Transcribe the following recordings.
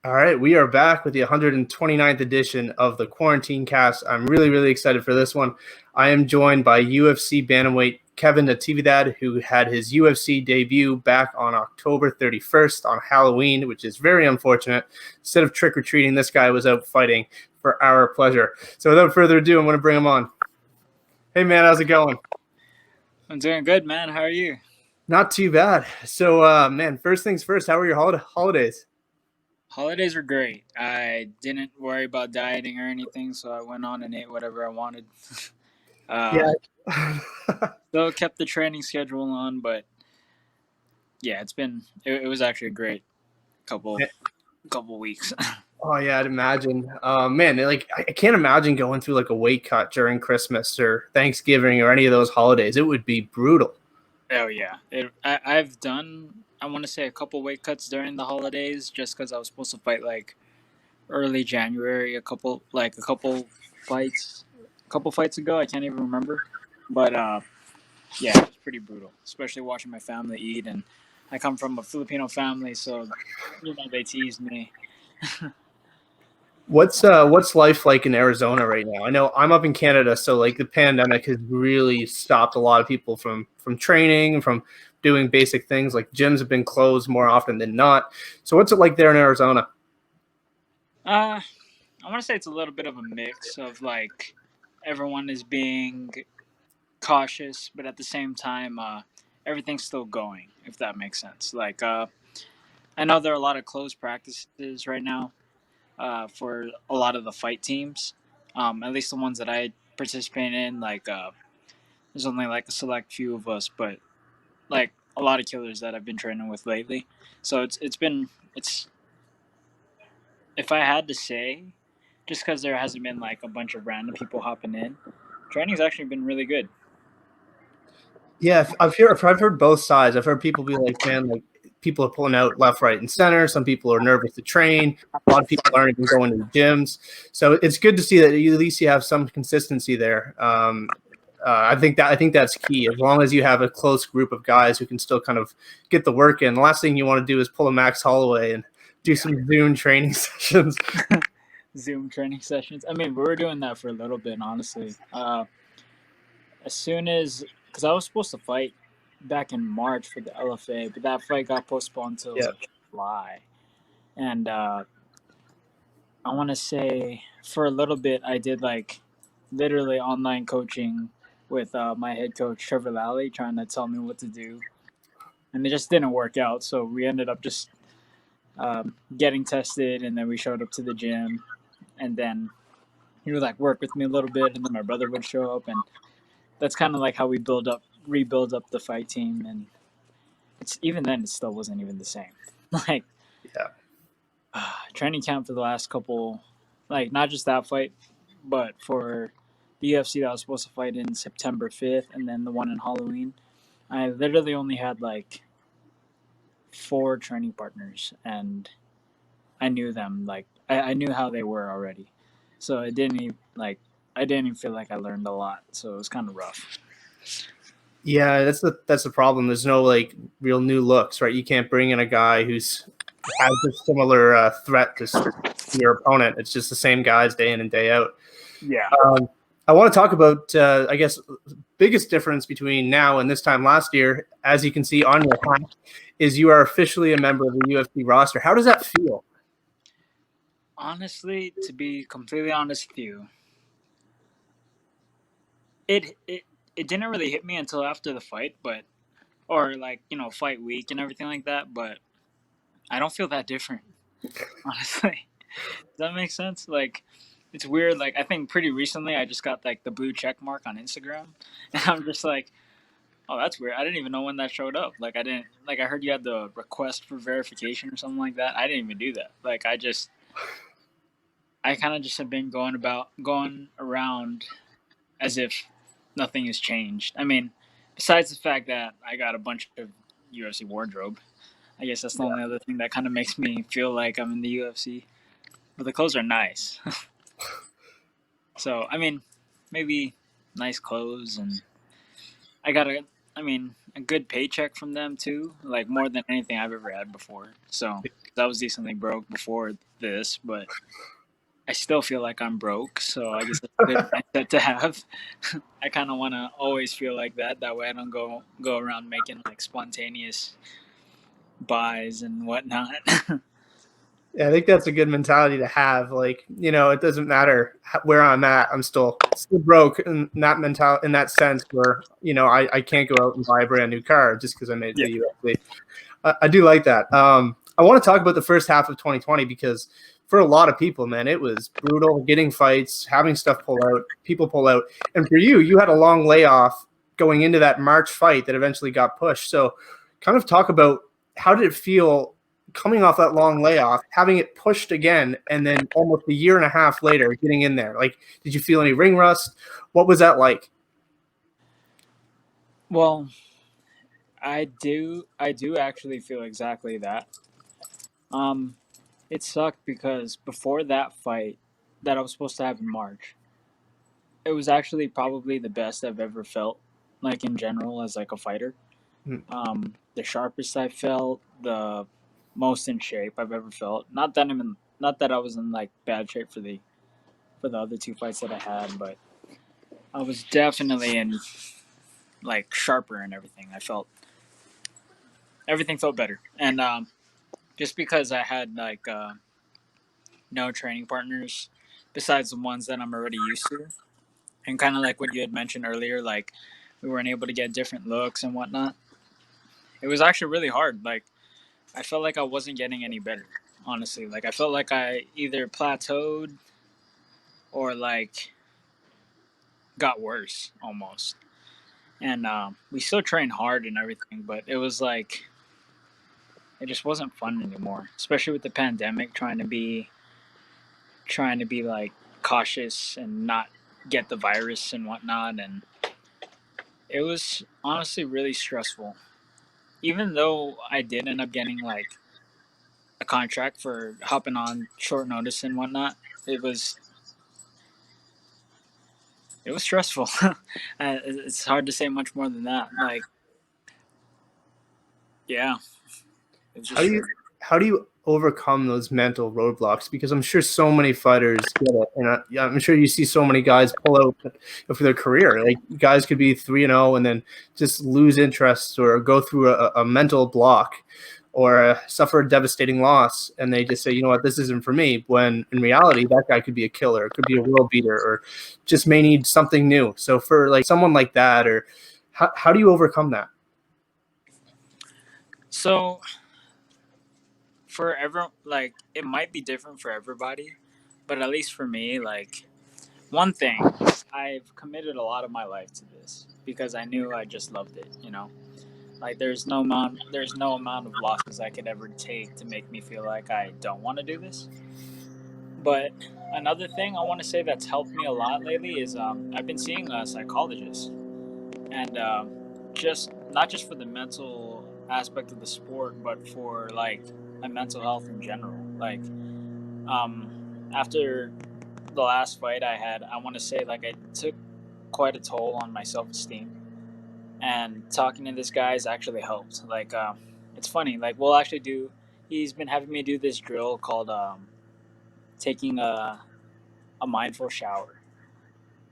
All right, we are back with the 129th edition of the Quarantinecast. I'm really excited for this one. I am joined by UFC Bantamweight Kevin Natividad, who had his UFC debut back on October 31st on Halloween, which is very unfortunate. Instead of trick-or-treating, this guy was out fighting for our pleasure. So without further ado, I'm going to bring him on. Hey, man, how's it going? I'm doing good, man. How are you? Not too bad. So, man, first things first, how were your holidays? Holidays were great. I didn't worry about dieting or anything, so I went on and ate whatever I wanted. uh, Yeah. Still kept the training schedule on, but yeah, it was actually a great couple couple weeks. Oh yeah, I'd imagine. Man, like I can't imagine going through like a weight cut during Christmas or Thanksgiving or any of those holidays. It would be brutal. Oh yeah, I've done, I want to say, a couple weight cuts during the holidays, just because I was supposed to fight like early January, a couple fights ago. I can't even remember, but yeah, it was pretty brutal, especially watching my family eat. And I come from a Filipino family, so they teased me. What's life like in Arizona right now? I know I'm up in Canada, so like the pandemic has really stopped a lot of people from training, from doing basic things. Like gyms have been closed more often than not. So what's it like there in Arizona? Uh, I want to say it's a little bit of a mix of like everyone is being cautious, but at the same time, everything's still going. If that makes sense. Like, I know there are a lot of closed practices right now for a lot of the fight teams. At least the ones that I participate in. Like, there's only like a select few of us, but like a lot of killers that I've been training with lately. So it's if I had to say, just because there hasn't been like a bunch of random people hopping in, training's actually been really good. Yeah, I've heard both sides. I've heard people be like, man, like people are pulling out left, right, and center. Some people are nervous to train. A lot of people aren't even going to the gyms. So it's good to see that at least you have some consistency there. I think that's key. As long as you have a close group of guys who can still kind of get the work in. The last thing you want to do is pull a Max Holloway and do Yeah, some Zoom training sessions. Zoom training sessions. I mean, we were doing that for a little bit, honestly. As soon as because I was supposed to fight back in March for the LFA, but that fight got postponed till Yeah. July. And I want to say for a little bit, I did like literally online coaching with my head coach Trevor Lally, trying to tell me what to do, and it just didn't work out. So we ended up just getting tested, and then we showed up to the gym, and then he would like work with me a little bit, and then my brother would show up, and that's kind of like how we rebuild up the fight team. And it's even then, it still wasn't even the same. Like Yeah. training camp for the last couple, like not just that fight, but for the UFC that I was supposed to fight in September 5th, and then the one in Halloween. I literally only had like four training partners, and I knew them. Like I knew how they were already, so it didn't even like I didn't even feel like I learned a lot. So it was kind of rough. Yeah, that's the problem. There's no like real new looks, right? You can't bring in a guy who's has a similar threat to your opponent. It's just the same guys day in and day out. Yeah. Um, I want to talk about, I guess, biggest difference between now and this time last year, as you can see on your hat, is you are officially a member of the UFC roster. How does that feel? Honestly, to be completely honest with you, it it it didn't really hit me until after the fight, but or like fight week and everything like that. But I don't feel that different, honestly. Does that make sense? Like, it's weird. Like, I think pretty recently I just got like the blue check mark on Instagram, and I'm just like, oh, that's weird. I didn't even know when that showed up. Like, I didn't like. I heard you had the request for verification or something like that. I didn't even do that. Like, I kind of just have been going around as if nothing has changed. I mean, besides the fact that I got a bunch of UFC wardrobe, I guess that's the only other thing that kind of makes me feel like I'm in the UFC. But the clothes are nice. So, I mean, maybe nice clothes, and I got a good paycheck from them too, like more than anything I've ever had before. So, I was decently broke before this, but I still feel like I'm broke. So I guess that's a good mindset to have. I kind of want to always feel like that. That way I don't go around making like spontaneous buys and whatnot. Yeah, I think that's a good mentality to have. Like, it doesn't matter where I'm at. I'm still broke in that sense where, I can't go out and buy a brand new car just because I made Yeah. the UFC. I do like that. I want to talk about the first half of 2020 because for a lot of people, man, it was brutal getting fights, having stuff people pull out. And for you, you had a long layoff going into that March fight that eventually got pushed. So kind of talk about how did it feel coming off that long layoff, having it pushed again, and then almost a year and a half later getting in there? Like, did you feel any ring rust? What was that like? Well, I do actually feel exactly that. Um, it sucked because before that fight that I was supposed to have in March, it was actually probably the best I've ever felt, like in general as like a fighter. Hmm. The sharpest I felt, the most in shape I've ever felt. Not that I was in like bad shape for the other two fights that I had, but I was definitely in like sharper and everything. I felt everything felt better, and just because I had like no training partners besides the ones that I'm already used to, and kind of like what you had mentioned earlier, like we weren't able to get different looks and whatnot. It was actually really hard. Like I felt like I wasn't getting any better. Honestly, like I felt like I either plateaued or like got worse almost. And we still trained hard and everything, but it was like it just wasn't fun anymore. Especially with the pandemic, trying to be like cautious and not get the virus and whatnot, and it was honestly really stressful. Even though I did end up getting like a contract for hopping on short notice and whatnot, it was it was stressful. It's hard to say much more than that. Like, yeah, it was How just do you stressful. how do you overcome those mental roadblocks? Because I'm sure so many fighters get it, and yeah, I'm sure you see so many guys pull out for their career. Like guys could be 3-0 and then just lose interest or go through a mental block or suffer a devastating loss, and they just say, you know what, this isn't for me. When in reality, that guy could be a killer, could be a world beater, or just may need something new. So for like someone like that, or how do you overcome that? So for like it might be different for everybody, but at least for me, like one thing, I've committed a lot of my life to this because I knew I just loved it. Like there's no amount of losses I could ever take to make me feel like I don't want to do this. But another thing I want to say that's helped me a lot lately is I've been seeing a psychologist, and just not just for the mental aspect of the sport, but for like my mental health in general. Like um, after the last fight I had, I want to say like I took quite a toll on my self esteem, and talking to this guy has actually helped. Like it's funny. Like we'll actually do. He's been having me do this drill called taking a mindful shower,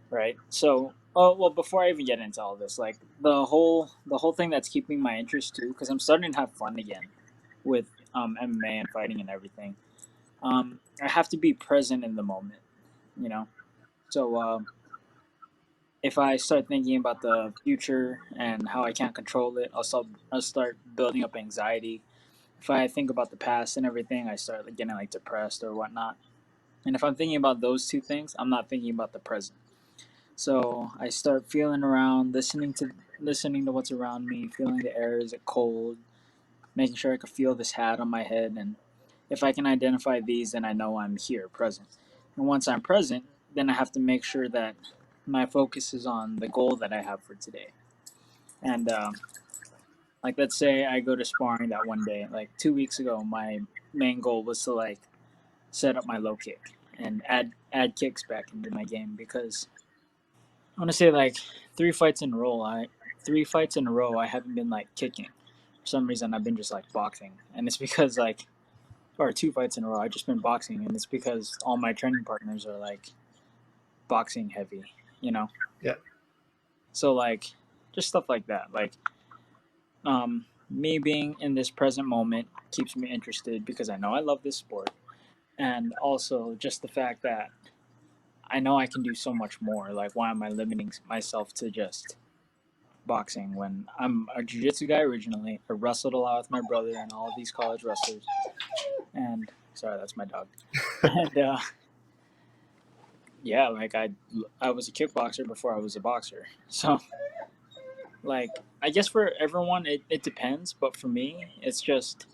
right? So, oh well, before I even get into all this, like the whole thing that's keeping my interest too, because I'm starting to have fun again with MMA and fighting and everything. I have to be present in the moment, you know. So if I start thinking about the future and how I can't control it, I'll start building up anxiety. If I think about the past and everything, I start like, getting like depressed or whatnot. And if I'm thinking about those two things, I'm not thinking about the present. So I start feeling around, listening to what's around me, feeling the air, is it cold, making sure I can feel this hat on my head, and if I can identify these, then I know I'm here, present. And once I'm present, then I have to make sure that my focus is on the goal that I have for today. And like let's say I go to sparring that one day. Like 2 weeks ago, my main goal was to like set up my low kick and add kicks back into my game because I want to say like 3 fights in a row I haven't been like kicking. For some reason I've been just like boxing, and it's because like or 2 fights in a row. I've just been boxing, and it's because all my training partners are like boxing heavy, you know. Yeah. So like, just stuff like that. Like, me being in this present moment keeps me interested because I know I love this sport, and also just the fact that I know I can do so much more. Like, why am I limiting myself to just boxing when I'm a jiu-jitsu guy originally? I wrestled a lot with my brother and all of these college wrestlers. And sorry, that's my dog. And yeah, like I was a kickboxer before I was a boxer. So like, I guess for everyone it depends, but for me it's just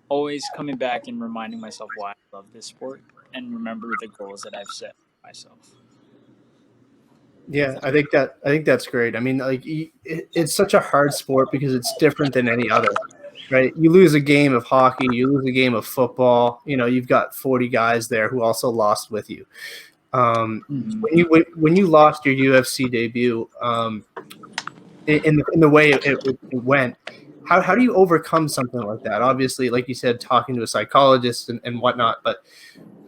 always coming back and reminding myself why I love this sport and remember the goals that I've set for myself. Yeah, I think that's great. I mean, like it's such a hard sport because it's different than any other, right? You lose a game of hockey, you lose a game of football. You know, you've got 40 guys there who also lost with you. Mm-hmm. When you lost your UFC debut, in the way it went, how do you overcome something like that? Obviously, like you said, talking to a psychologist and whatnot, but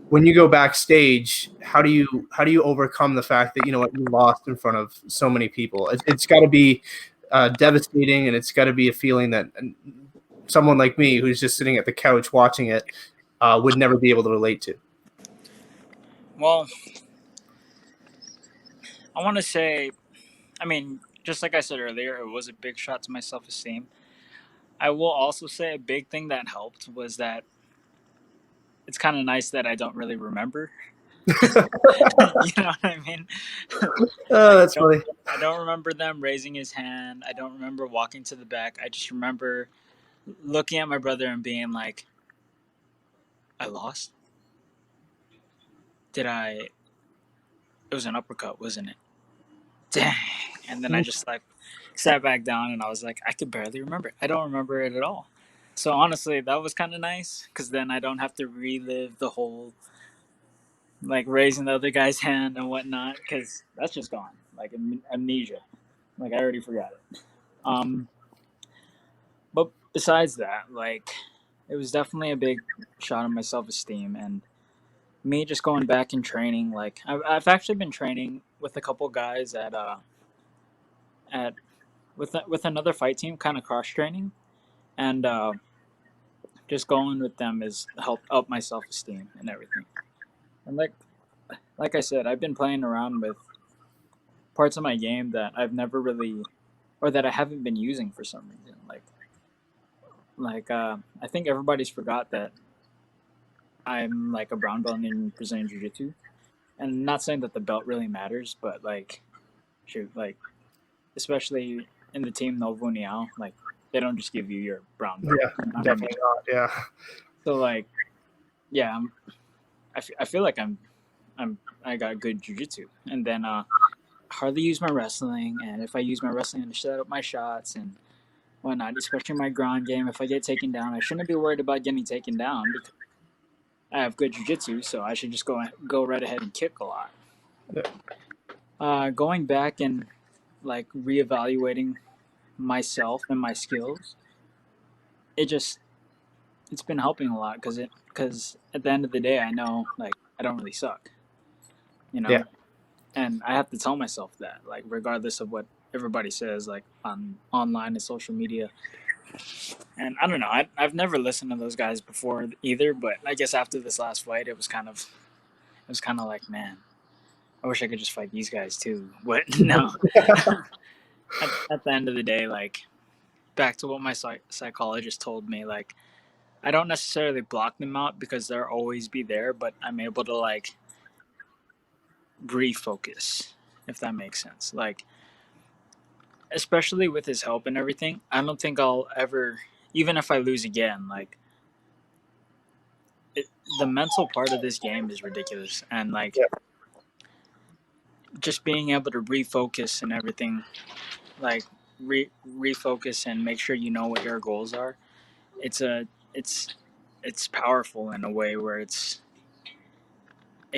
when you go backstage, how do you overcome the fact that you know what you lost in front of so many people? It's got to be devastating, and it's got to be a feeling that someone like me who's just sitting at the couch watching it would never be able to relate to. Well, I want to say, I mean, just like I said earlier, it was a big shot to my self-esteem. I will also say a big thing that helped was that it's kind of nice that I don't really remember. You know what I mean? Oh, Like, that's funny. I don't remember them raising his hand. I don't remember walking to the back. I just remember looking at my brother and being like, "I lost. Did I? It was an uppercut, wasn't it? Dang!" And then I just like sat back down and I was like, I could barely remember it. I don't remember it at all. So honestly, that was kind of nice because then I don't have to relive the whole like raising the other guy's hand and whatnot because that's just gone. Like amnesia. Like I already forgot it. Um, but besides that, like it was definitely a big shot on my self esteem and me just going back and training. Like I've actually been training with a couple guys at with another fight team, kind of cross training, and just going with them has helped up my self esteem and everything. And like I said, I've been playing around with parts of my game that I've never really or that I haven't been using for some reason. I think everybody's forgot that I'm like a brown belt in Brazilian Jiu Jitsu, and not saying that the belt really matters, but like shoot, like especially in the team Novo União, like they don't just give you your brown belt. Yeah, You know what I mean? definitely not. Yeah. So like, yeah, I feel like I got good jujitsu, and then hardly use my wrestling, and if I use my wrestling to set up my shots and whatnot, especially my ground game, if I get taken down, I shouldn't be worried about getting taken down because I have good jujitsu, so I should just go right ahead and kick a lot. Yeah. Going back and like reevaluating myself and my skills, it just it's been helping a lot because at the end of the day, I know like I don't really suck, you Yeah. know, and I have to tell myself that like regardless of what everybody says like on online and social media. And I don't know, I've never listened to those guys before either, but I guess after this last fight, it was kind of like, man, I wish I could just fight these guys too. But no, at the end of the day, like back to what my psychologist told me, like I don't necessarily block them out because they'll always be there, but I'm able to like refocus, if that makes sense. Like, especially with his help and everything, I don't think I'll ever, even if I lose again, like, it, the mental part of this game is ridiculous. And like, Yeah. just being able to refocus and everything, like, refocus and make sure you know what your goals are. It's a, it's, it's powerful in a way where it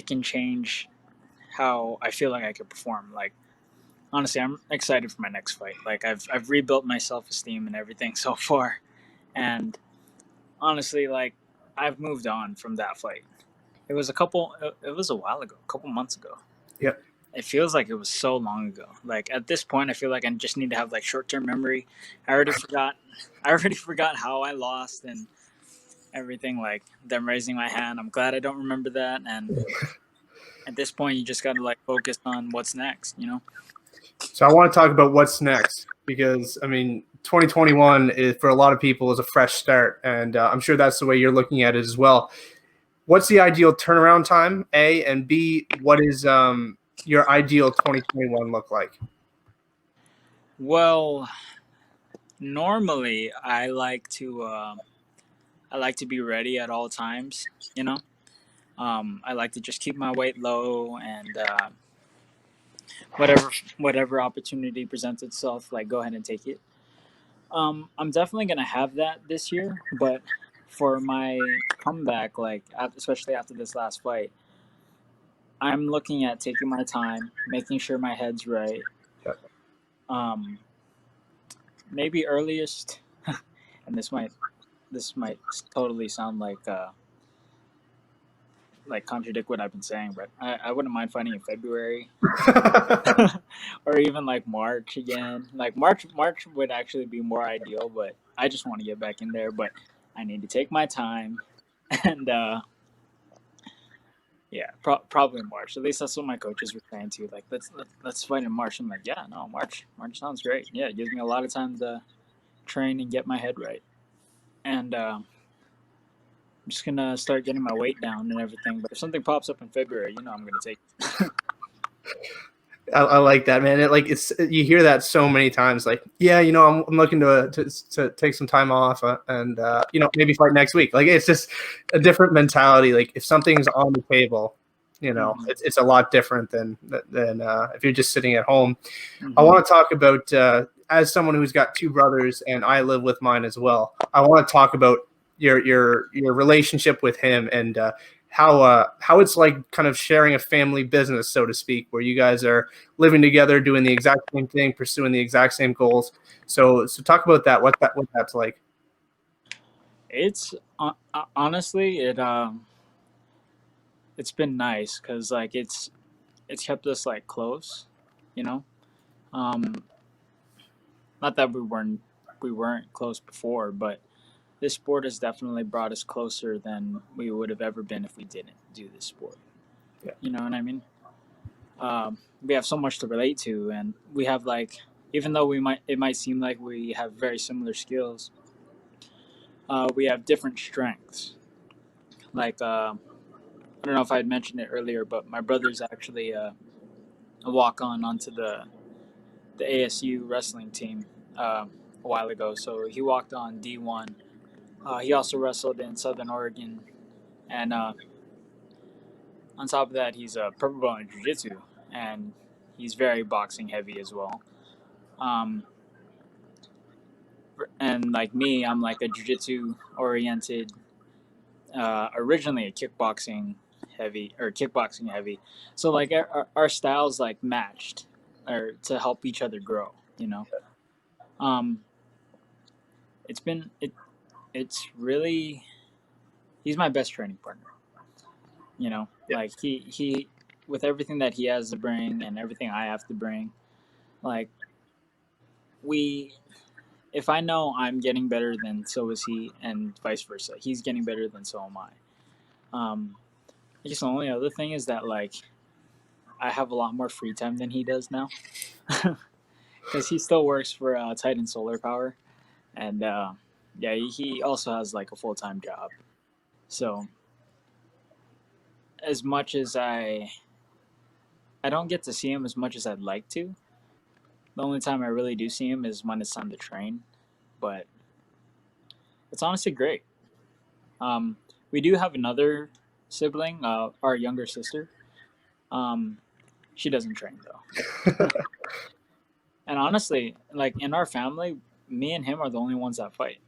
can change how I feel like I could perform. Like, honestly, I'm excited for my next fight. Like I've rebuilt my self esteem and everything so far, and honestly, like I've moved on from that fight. It was a couple. It was a while ago, a couple months ago. Yep. It feels like it was so long ago. Like at this point, I feel like I just need to have like short term memory. I already forgot. I already forgot how I lost and everything. Like them raising my hand. I'm glad I don't remember that. And at this point, you just got to like focus on what's next. You know. So I want to talk about what's next because, I mean, 2021 is, for a lot of people, is a fresh start, and I'm sure that's the way you're looking at it as well. What's the ideal turnaround time, A, and B, what is your ideal 2021 look like? Well, normally I like to be ready at all times. You know. I like to just keep my weight low and whatever whatever opportunity presents itself, like go ahead and take it. I'm definitely gonna have that this year, but for my comeback, like especially after this last fight, I'm looking at taking my time, making sure my head's right. Um, Maybe earliest, and this might totally sound like contradict what I've been saying, but I wouldn't mind fighting in February or even like March again. Like March would actually be more ideal, but I just want to get back in there. But I need to take my time, and yeah, probably March. At least that's what my coaches were saying too. Like let's fight in March. I'm like, yeah, no, March sounds great. Yeah, it gives me a lot of time to train and get my head right, and I'm just gonna start getting my weight down and everything. But if something pops up in February, I'm gonna take it. I like that, man. It's you hear that so many times. Like, yeah, I'm looking to take some time off and maybe fight next week. Like, it's just a different mentality. Like, if something's on the table, Mm-hmm. it's a lot different than if you're just sitting at home. I Mm-hmm. want to talk about as someone who's got two brothers and I live with mine as well. I want to talk about your relationship with him and how it's like kind of sharing a family business, so to speak, where you guys are living together, doing the exact same thing, pursuing the exact same goals. So talk about that. What that's like. It's honestly it's been nice because like it's kept us like close, you know. Um, Not that we weren't close before, but this sport has definitely brought us closer than we would have ever been if we didn't do this sport. Yeah. You know what I mean? We have so much to relate to, and we have like even though it might seem like we have very similar skills, we have different strengths. Like I don't know if I had mentioned it earlier, but my brother's actually a walk on onto the ASU wrestling team a while ago. So he walked on D1. He also wrestled in Southern Oregon, and on top of that, he's a purple belt in jiu-jitsu, and he's very boxing heavy as well. Um, and like me, I'm like a jiu-jitsu oriented, originally a kickboxing heavy. So like our styles like matched, or to help each other grow. You know, um, it's been it. It's really he's my best training partner. Yeah. Like he with everything that he has to bring and everything I have to bring. Like we, if I know I'm getting better, then so is he, and vice versa. He's getting better, then so am I. I guess the only other thing is that like I have a lot more free time than he does now, because he still works for Titan Solar Power, and yeah, he also has like a full-time job. So as much as I don't get to see him as much as I'd like to. The only time I really do see him is when it's time to train, but it's honestly great. Um, we do have another sibling, our younger sister. Um, she doesn't train though, and honestly, like in our family, me and him are the only ones that fight.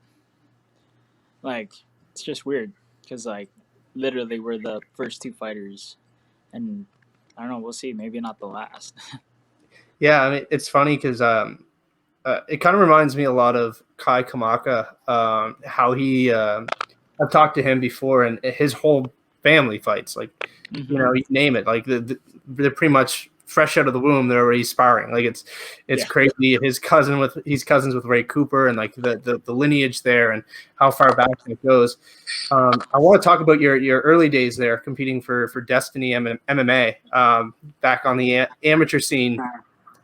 Like it's just weird because like literally we're the first two fighters, and I don't know. We'll see. Maybe not the last. Yeah, I mean, it's funny because it kind of reminds me a lot of Kai Kamaka, how he I've talked to him before, and his whole family fights. Like, Mm-hmm. you know, you name it. Like they're pretty much fresh out of the womb. They're already sparring. Like it's crazy. He's cousins with Ray Cooper, and like the lineage there, and how far back it goes. I want to talk about your early days there competing for Destiny MMA back on the amateur scene.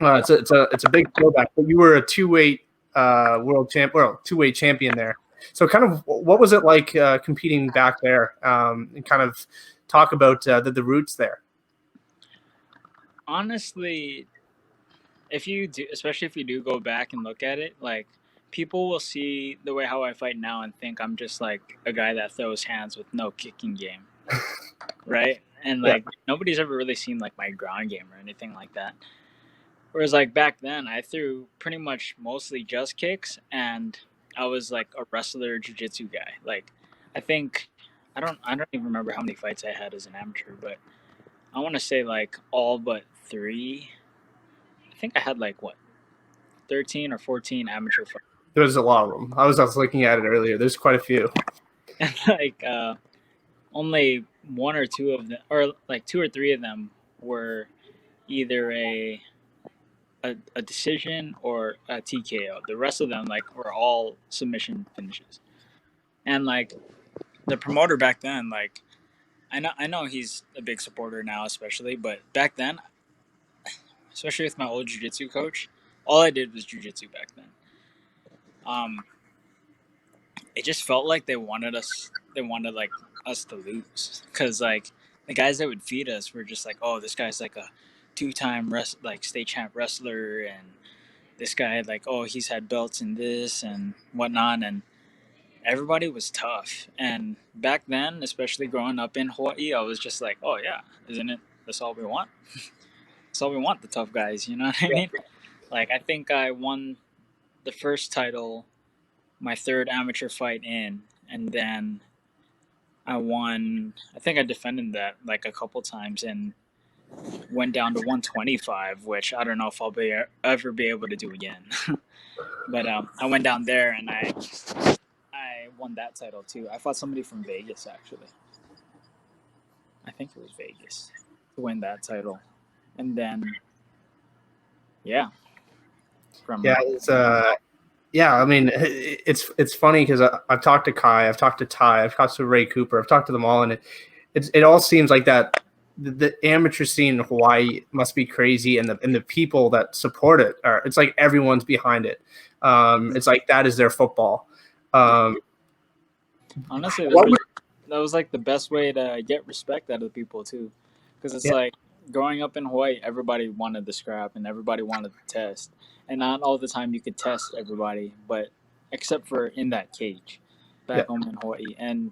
It's a big throwback, but you were a two-weight two-weight champion there. So kind of what was it like competing back there, and kind of talk about the roots there. Honestly, if you do, especially if you do go back and look at it, like people will see the way how I fight now and think I'm just like a guy that throws hands with no kicking game, right? And Yeah. like nobody's ever really seen like my ground game or anything like that. Whereas like back then, I threw pretty much mostly just kicks, and I was like a wrestler, jujitsu guy. Like I think I don't even remember how many fights I had as an amateur, but I want to say like all but three. I think I had like what 13 or 14 amateur fights. There's a lot of them. I was looking at it earlier. There's quite a few. And like only one or two of them, or like two or three of them, were either a decision or a TKO. The rest of them like were all submission finishes. And like the promoter back then, like I know he's a big supporter now, especially, but back then, especially with my old jiu-jitsu coach, all I did was jiu-jitsu back then. It just felt like they wanted like us to lose, because like the guys that would feed us were just like, oh, this guy's like a two-time like state champ wrestler, and this guy like, oh, he's had belts in this and whatnot, and everybody was tough. And back then, especially growing up in Hawaii, I was just like, oh yeah, isn't it? That's all we want. That's all we want, the tough guys. You know what I mean? Like I think I won the first title my third amateur fight in, and then I won. I think I defended that like a couple times and went down to 125, which I don't know if ever be able to do again. But I went down there and I won that title too. I fought somebody from Vegas actually. I think it was Vegas to win that title, and then yeah, from Yeah, I mean, it's funny because I've talked to Kai, I've talked to Ty, I've talked to Ray Cooper, I've talked to them all, and it all seems like that the amateur scene in Hawaii must be crazy, and the people that support it are. It's like everyone's behind it. It's like that is their football. Honestly, What would, that was like the best way to get respect out of people too, because it's yeah, like growing up in Hawaii, everybody wanted the scrap and everybody wanted the test, and not all the time you could test everybody, but except for in that cage, yeah, back home in Hawaii, and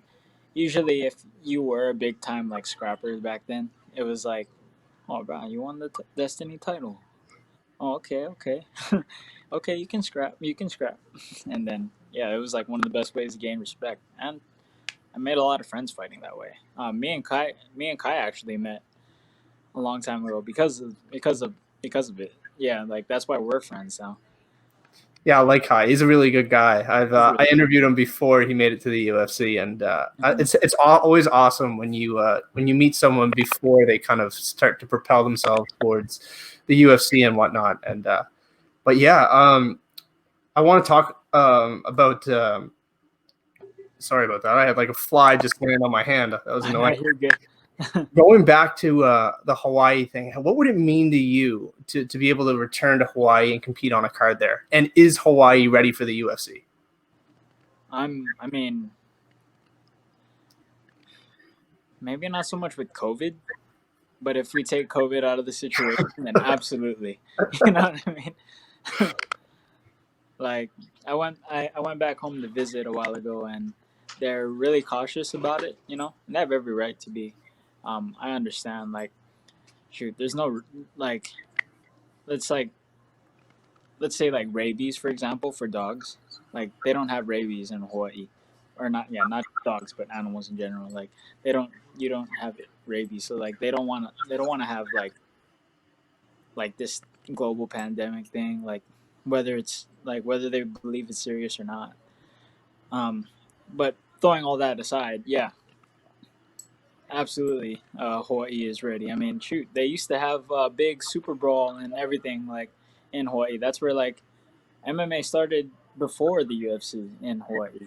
usually if you were a big time like scrapper back then, it was like, oh bro, you won the Destiny title. Oh, okay, okay, okay, you can scrap, and then yeah, it was like one of the best ways to gain respect, and I made a lot of friends fighting that way. Me and Kai actually met a long time ago because of it. Yeah, like that's why we're friends now. yeah. I like Kai. He's a really good guy. He's really I interviewed him before he made it to the UFC, and Mhm. it's always awesome when you meet someone before they kind of start to propel themselves towards the UFC and whatnot. And but yeah, I want to talk about. Sorry about that. I had like a fly just land on my hand. That was I know annoying. you're good. Going back to the Hawaii thing, what would it mean to you to be able to return to Hawaii and compete on a card there? And is Hawaii ready for the UFC? I mean, maybe not so much with COVID, but if we take COVID out of the situation, then absolutely. You know what I mean? Like I went back home to visit a while ago, and they're really cautious about it. You know, and they have every right to be. I understand. Like, shoot, there's no like, let's like let's say like rabies, for example, for dogs. Like they don't have rabies in Hawaii, or not. Yeah, not dogs, but animals in general. Like they don't. You don't have rabies, so like they don't want to have like this global pandemic thing. Like whether it's like whether they believe it's serious or not. Um, but throwing all that aside, yeah, absolutely, Hawaii is ready. I mean, shoot, they used to have big Super Bowl and everything like in Hawaii. That's where like MMA started before the UFC in Hawaii.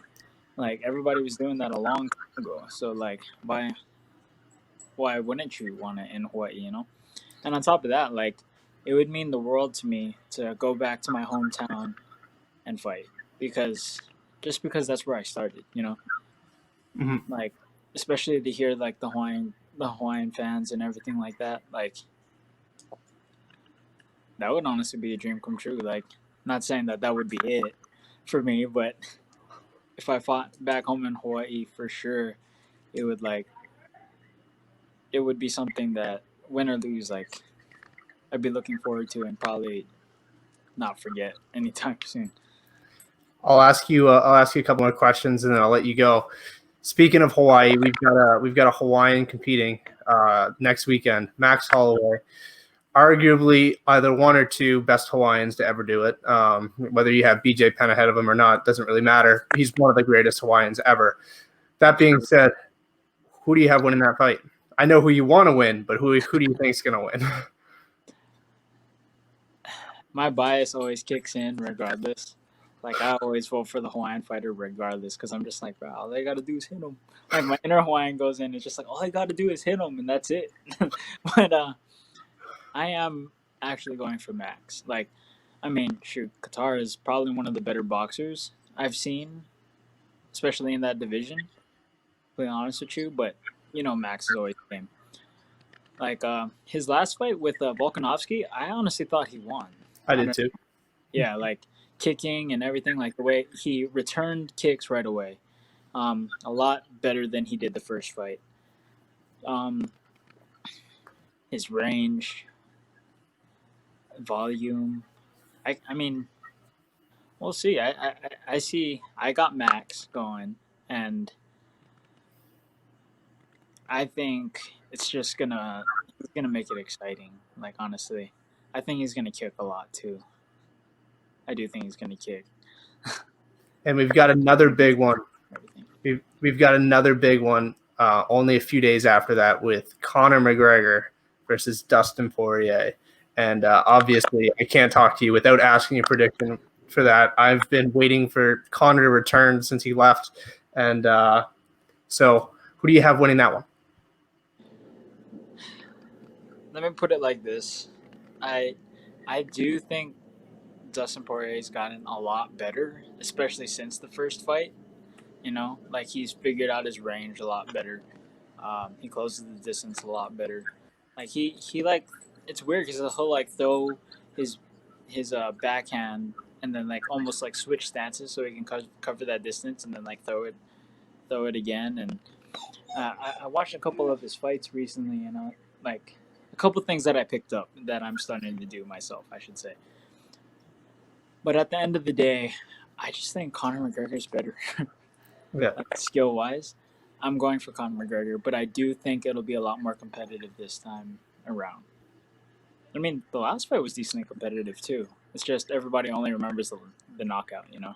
Like everybody was doing that a long time ago. So like, why wouldn't you want it in Hawaii? You know. And on top of that, like, it would mean the world to me to go back to my hometown and fight because because that's where I started. You know, Mhm. like especially to hear like the Hawaiian fans and everything like that. Like that would honestly be a dream come true. Like, not saying that that would be it for me, but if I fought back home in Hawaii, for sure, it would like it would be something that win or lose, like I'd be looking forward to and probably not forget anytime soon. I'll ask you. I'll ask you a couple more questions, and then I'll let you go. Speaking of Hawaii, we've got a Hawaiian competing next weekend. Max Holloway, arguably either one or two best Hawaiians to ever do it. Whether you have BJ Penn ahead of him or not doesn't really matter. He's one of the greatest Hawaiians ever. That being said, who do you have winning that fight? I know who you want to win, but who do you think is going to win? My bias always kicks in regardless. Like I always vote for the Hawaiian fighter regardless because I'm just like, bro, all they gotta do is hit him. Like my inner Hawaiian goes in, it's just like all I gotta do is hit him and that's it. But I am actually going for Max. Like, I mean, shoot, Qatar is probably one of the better boxers I've seen, especially in that division. To be honest with you, but you know, Max is always the same. Like his last fight with Volkanovski, I honestly thought he won. I I did don't too. Yeah, like kicking and everything, like the way he returned kicks right away. A lot better than he did the first fight. Um, his range, volume. I mean, we'll see. I see. I got Max going, and I think it's just he's gonna make it exciting. Like honestly, I think he's gonna kick a lot too. I do think he's gonna kick And we've got another big one. everything. We've got another big one only a few days after that with Conor McGregor versus Dustin Poirier. And obviously, I can't talk to you without asking a prediction for that. I've been waiting for Conor to return since he left. And so, who do you have winning that one? Let me put it like this: I I do think Dustin Poirier's gotten a lot better, especially since the first fight. You know, like he's figured out his range a lot better. He closes the distance a lot better. Like he like it's weird because he'll like throw his backhand and then like almost like switch stances so he can cover that distance and then like throw it again. And I watched a couple of his fights recently, and like a couple things that I picked up that I'm starting to do myself, I should say. But at the end of the day, I just think Conor McGregor's better. Yeah. Like skill wise. I'm going for Conor McGregor, but I do think it'll be a lot more competitive this time around. I mean, the last fight was decently competitive too. It's just everybody only remembers the knockout, you know.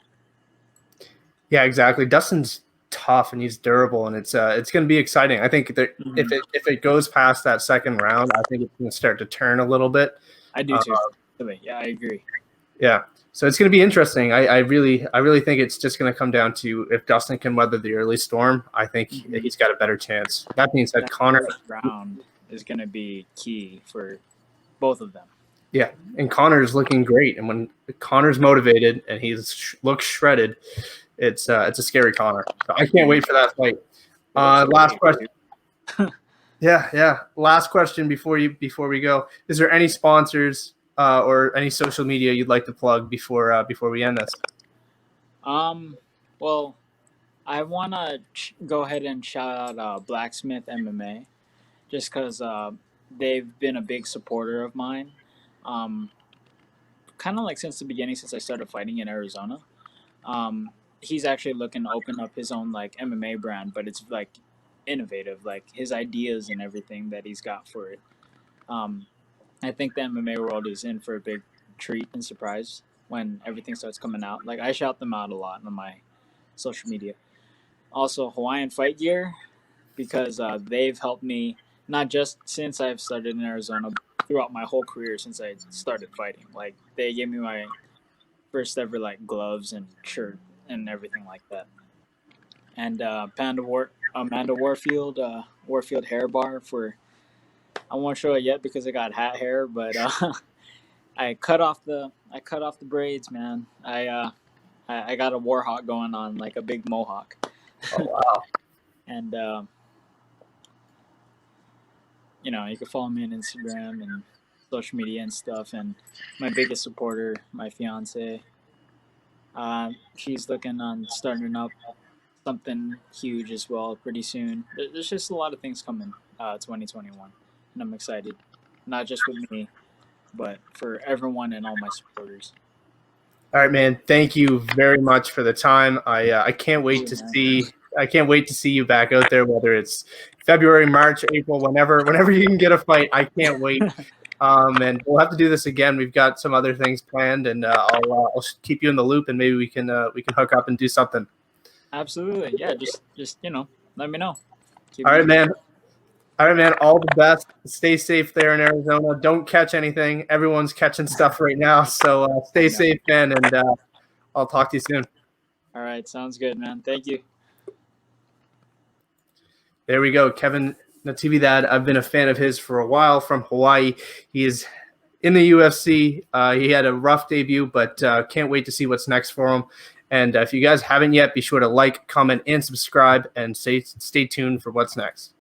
Yeah, exactly. Dustin's tough and he's durable, and it's going to be exciting. I think that Mm-hmm. if it goes past that second round, I think it's going to start to turn a little bit. I do too. Yeah, I agree. Yeah. So it's going to be interesting. I really think it's just going to come down to if Dustin can weather the early storm. I think he's got a better chance. That being said, That Conor, first round is going to be key for both of them. yeah, and Conor's looking great. And when Conor's motivated and looks shredded, it's a scary Conor. So I can't wait for that fight. Last question. Yeah. Last question before we go. Is there any sponsors or any social media you'd like to plug before we end this? Well, I want to go ahead and shout out Blacksmith MMA just because they've been a big supporter of mine. Um, kind of like since the beginning, since I started fighting in Arizona. He's actually looking to open up his own like MMA brand, but it's like innovative, like his ideas and everything that he's got for it. Um, I think the MMA world is in for a big treat and surprise when everything starts coming out. Like I shout them out a lot on my social media. also Hawaiian Fight Gear, because they've helped me not just since I've started in Arizona, but throughout my whole career since I started fighting. Like they gave me my first ever like gloves and shirt and everything like that. And Amanda Warfield, Warfield hair bar for, I won't show it yet because I got hat hair, but I cut off the braids, man. I got a warhawk going on, like a big mohawk. Oh wow. And you can follow me on Instagram and social media and stuff. And my biggest supporter, my fiance, she's looking on starting up something huge as well pretty soon. There's just a lot of things coming, 2021, and I'm excited. Not just with me, but for everyone and all my supporters. All right, man. Thank you very much for the time. I can't wait to see. I can't wait to see you back out there. Whether it's February, March, April, whenever you can get a fight, I can't wait. And we'll have to do this again. We've got some other things planned, and I'll keep you in the loop, and maybe we can hook up and do something. Absolutely, yeah. Just let me know. All right, man. All right, man. All the best. Stay safe there in Arizona. Don't catch anything. Everyone's catching stuff right now, so stay safe, man. And I'll talk to you soon. All right, sounds good, man. Thank you. There we go, Kevin Natividad. I've been a fan of his for a while from Hawaii. He is in the UFC. He had a rough debut, but can't wait to see what's next for him. And if you guys haven't yet, be sure to like, comment, and subscribe, and stay tuned for what's next.